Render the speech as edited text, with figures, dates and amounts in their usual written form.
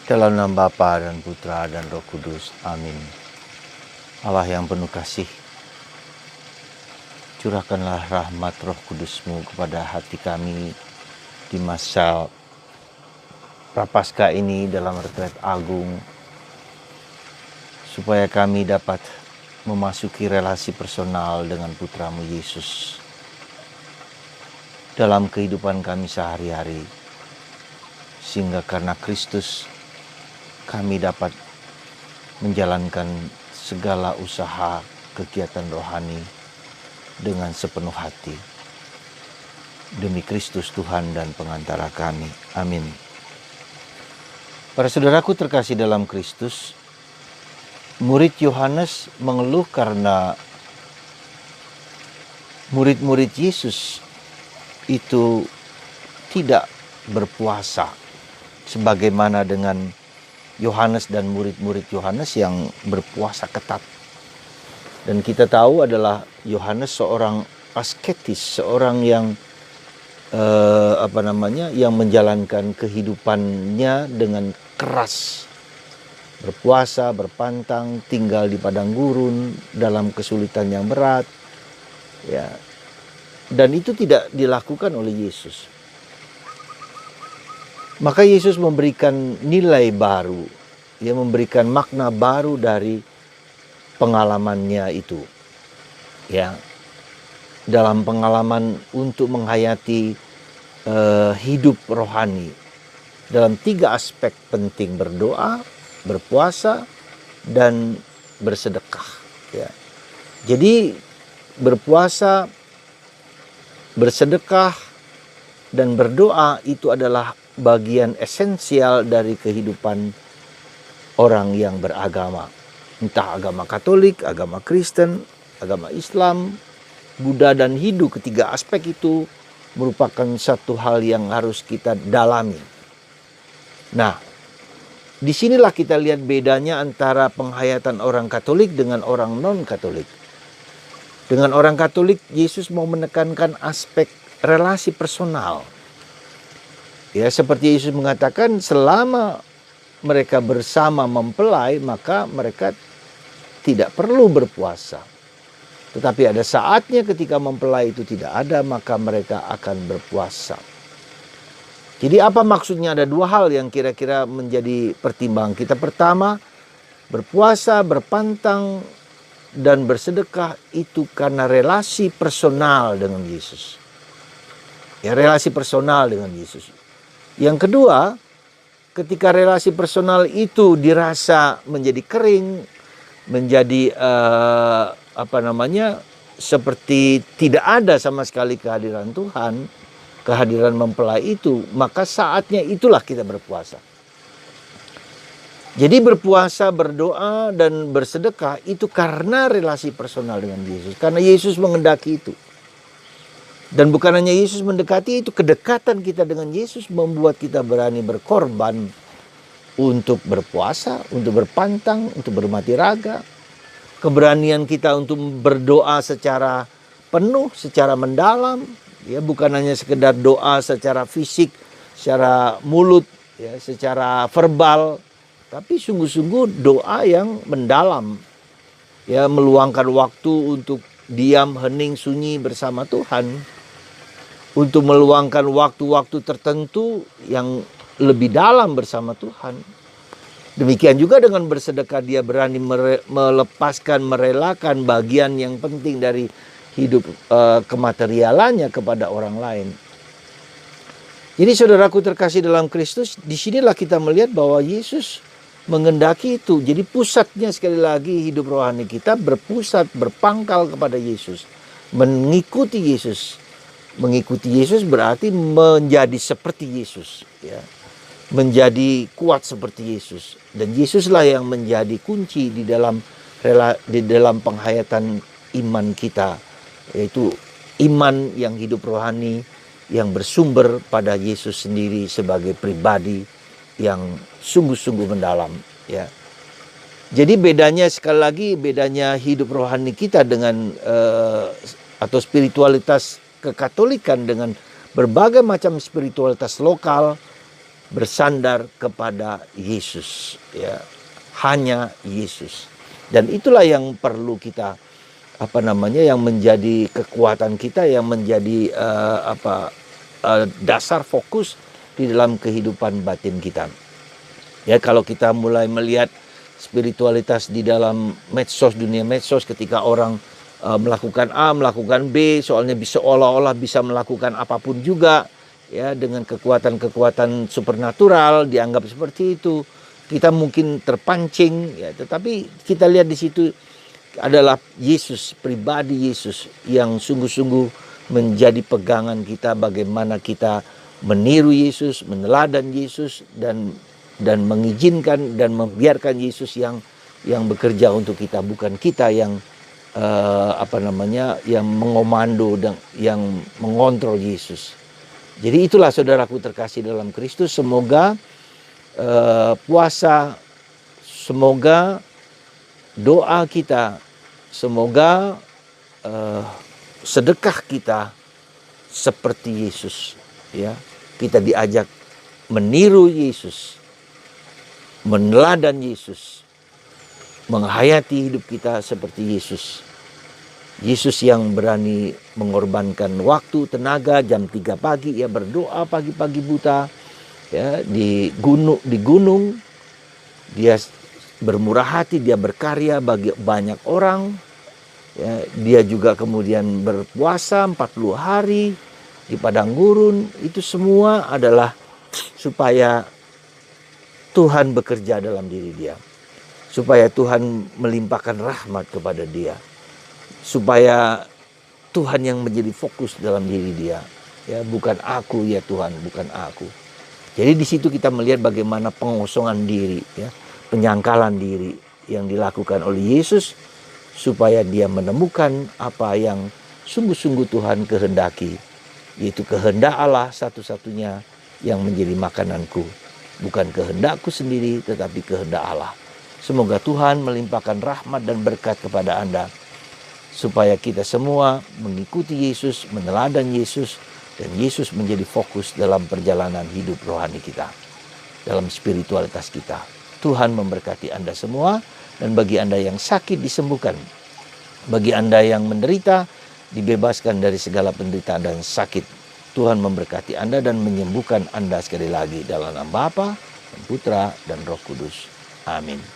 Dalam nama Bapa dan Putra dan Roh Kudus. Amin. Allah yang penuh kasih, curahkanlah rahmat Roh Kudus-Mu kepada hati kami di masa Prapaskah ini dalam retret agung, supaya kami dapat memasuki relasi personal dengan Putra-Mu Yesus dalam kehidupan kami sehari-hari, sehingga karena Kristus kami dapat menjalankan segala usaha kegiatan rohani dengan sepenuh hati. Demi Kristus Tuhan dan pengantara kami. Amin. Para saudaraku terkasih dalam Kristus, murid Yohanes mengeluh karena murid-murid Yesus itu tidak berpuasa sebagaimana dengan Yohanes dan murid-murid Yohanes yang berpuasa ketat. Dan kita tahu adalah Yohanes seorang asketis, seorang yang yang menjalankan kehidupannya dengan keras. Berpuasa, berpantang, tinggal di padang gurun dalam kesulitan yang berat. Ya. Dan itu tidak dilakukan oleh Yesus. Maka Yesus memberikan nilai baru, Dia memberikan makna baru dari pengalamannya itu. Ya, dalam pengalaman untuk menghayati hidup rohani dalam 3 aspek penting: berdoa, berpuasa, dan bersedekah. Ya. Jadi berpuasa, bersedekah, dan berdoa itu adalah bagian esensial dari kehidupan orang yang beragama. Entah agama Katolik, agama Kristen, agama Islam, Buddha, dan Hindu. Ketiga aspek itu merupakan satu hal yang harus kita dalami. Nah, disinilah kita lihat bedanya antara penghayatan orang Katolik dengan orang non-Katolik. Dengan orang Katolik, Yesus mau menekankan aspek relasi personal. Ya, seperti Yesus mengatakan, selama mereka bersama mempelai, maka mereka tidak perlu berpuasa. Tetapi ada saatnya ketika mempelai itu tidak ada, maka mereka akan berpuasa. Jadi apa maksudnya? Ada 2 hal yang kira-kira menjadi pertimbangan kita. Pertama, berpuasa, berpantang, dan bersedekah itu karena relasi personal dengan Yesus. Ya, relasi personal dengan Yesus. Yang kedua, ketika relasi personal itu dirasa menjadi kering, menjadi seperti tidak ada sama sekali kehadiran Tuhan, kehadiran mempelai itu, maka saatnya itulah kita berpuasa. Jadi berpuasa, berdoa, dan bersedekah itu karena relasi personal dengan Yesus. Karena Yesus menghendaki itu. Dan bukan hanya Yesus mendekati itu, kedekatan kita dengan Yesus membuat kita berani berkorban untuk berpuasa, untuk berpantang, untuk bermati raga. Keberanian kita untuk berdoa secara penuh, secara mendalam, ya, bukan hanya sekedar doa secara fisik, secara mulut, ya, secara verbal, tapi sungguh-sungguh doa yang mendalam, ya, meluangkan waktu untuk diam, hening, sunyi bersama Tuhan. Untuk meluangkan waktu-waktu tertentu yang lebih dalam bersama Tuhan. Demikian juga dengan bersedekah, dia berani melepaskan, merelakan bagian yang penting dari hidup kematerialannya kepada orang lain. Jadi saudaraku terkasih dalam Kristus, disinilah kita melihat bahwa Yesus menghendaki itu. Jadi pusatnya sekali lagi hidup rohani kita berpusat, berpangkal kepada Yesus. Mengikuti Yesus. Mengikuti Yesus berarti menjadi seperti Yesus, ya. Menjadi kuat seperti Yesus, dan Yesuslah yang menjadi kunci di dalam penghayatan iman kita, yaitu iman yang hidup rohani yang bersumber pada Yesus sendiri sebagai pribadi yang sungguh-sungguh mendalam, ya. Jadi bedanya sekali lagi, bedanya hidup rohani kita dengan atau spiritualitas kekatolikan dengan berbagai macam spiritualitas lokal bersandar kepada Yesus, ya, hanya Yesus. Dan itulah yang perlu kita yang menjadi kekuatan kita, yang menjadi dasar fokus di dalam kehidupan batin kita. Ya, kalau kita mulai melihat spiritualitas di dalam medsos, dunia medsos, ketika orang melakukan A, melakukan B, soalnya seolah-olah bisa melakukan apapun juga, ya, dengan kekuatan-kekuatan supernatural dianggap seperti itu. Kita mungkin terpancing, ya, tetapi kita lihat di situ adalah Yesus, pribadi Yesus yang sungguh-sungguh menjadi pegangan kita, bagaimana kita meniru Yesus, meneladan Yesus, dan mengizinkan dan membiarkan Yesus yang bekerja untuk kita, bukan kita yang yang mengomando dan yang mengontrol Yesus. Jadi itulah saudaraku terkasih dalam Kristus, semoga puasa, semoga doa kita, semoga sedekah kita seperti Yesus, ya. Kita diajak meniru Yesus, meneladan Yesus, menghayati hidup kita seperti Yesus. Yesus yang berani mengorbankan waktu, tenaga, jam 3 pagi, ya, berdoa pagi-pagi buta, ya, di gunung, dia bermurah hati, dia berkarya bagi banyak orang, ya. Dia juga kemudian berpuasa 40 hari di padang gurun. Itu semua adalah supaya Tuhan bekerja dalam diri dia, supaya Tuhan melimpahkan rahmat kepada dia, supaya Tuhan yang menjadi fokus dalam diri dia, ya, bukan aku, ya Tuhan, bukan aku. Jadi di situ kita melihat bagaimana pengosongan diri, ya, penyangkalan diri yang dilakukan oleh Yesus, supaya dia menemukan apa yang sungguh-sungguh Tuhan kehendaki, yaitu kehendak Allah satu-satunya yang menjadi makananku, bukan kehendakku sendiri tetapi kehendak Allah. Semoga Tuhan melimpahkan rahmat dan berkat kepada Anda, supaya kita semua mengikuti Yesus, meneladan Yesus, dan Yesus menjadi fokus dalam perjalanan hidup rohani kita, dalam spiritualitas kita. Tuhan memberkati Anda semua, dan bagi Anda yang sakit disembuhkan, bagi Anda yang menderita dibebaskan dari segala penderitaan dan sakit. Tuhan memberkati Anda dan menyembuhkan Anda sekali lagi dalam nama Bapa dan Putra dan Roh Kudus. Amin.